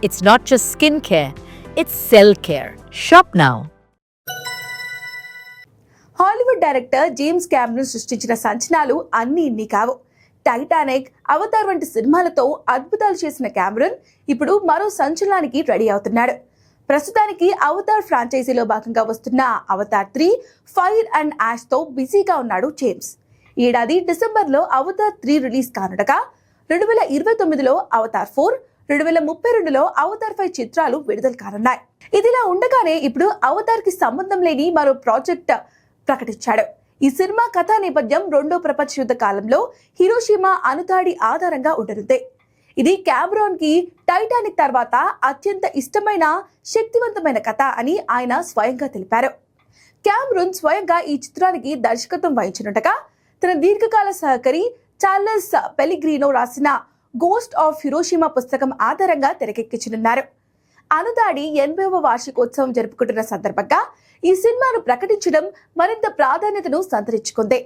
It's not just skin care, it's cell care. Shop now. Hollywood director James Cameron సృష్టించిన సంచలనాలు అన్నీ ఇన్ని కావు. Titanic, Avatar వంటి సినిమాలతో అద్భుతాలు చేసిన క్యామరూన్ ఇప్పుడు మరో సంచలనానికి రెడీ అవుతున్నాడు. ప్రస్తుతానికి అవతార్ ఫ్రాంచైజీలో భాగంగా వస్తున్న అవతార్ 3 ఫైర్ అండ్ యాష్ తో బిజీగా ఉన్నాడు జేమ్స్. ఈ ఏడాది డిసెంబర్లో అవతార్ 3 రిలీజ్ కానుండగా 2029లో అవతార్ 4, 2032లో అవతార్ 5 చిత్రాలు విడుదల కానున్నాయి. ఇదిలా ఉండగానే ఇప్పుడు అవతార్ కి సంబంధం లేని మరో ప్రాజెక్ట్ ప్రకటించాడు. ఈ సినిమా కథా నేపథ్యం రెండో ప్రపంచ యుద్ధ కాలంలో హిరోషిమా అణుదాడి ఆధారంగా ఉండనుంది. ఇది క్యామరూన్ కి టైటానిక్ తర్వాత అత్యంత ఇష్టమైన శక్తివంతమైన కథ అని ఆయన స్వయంగా తెలిపారు. క్యామరూన్ స్వయంగా ఈ చిత్రానికి దర్శకత్వం వహించనుండగా తన దీర్ఘకాల సహకారి చార్లెస్ పెలిగ్రినో రాసిన గోస్ట్ ఆఫ్ హిరోషిమా పుస్తకం ఆధారంగా తెరకెక్కించనున్నారు. అణుదాడి 80వ వార్షికోత్సవం జరుపుకుంటున్న సందర్భంగా ఈ సినిమాను ప్రకటించడం మరింత ప్రాధాన్యతను సంతరించుకుంది.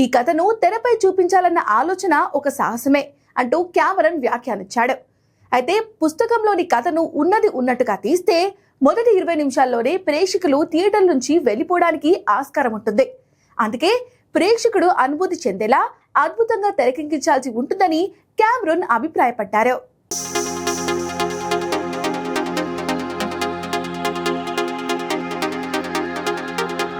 ఈ కథను తెరపై చూపించాలన్న ఆలోచన ఒక సాహసమే అంటూ క్యామరూన్ వ్యాఖ్యానించాడు. అయితే పుస్తకంలోని కథను ఉన్నది ఉన్నట్టుగా తీస్తే మొదటి 20 నిమిషాల్లోనే ప్రేక్షకులు థియేటర్ నుంచి వెళ్లిపోవడానికి ఆస్కారం ఉంటుంది. అందుకే ప్రేక్షకుడు అనుభూతి చెందేలా అద్భుతంగా తెరకెక్కించాల్సి ఉంటుందని క్యామరూన్ అభిప్రాయపడ్డారు.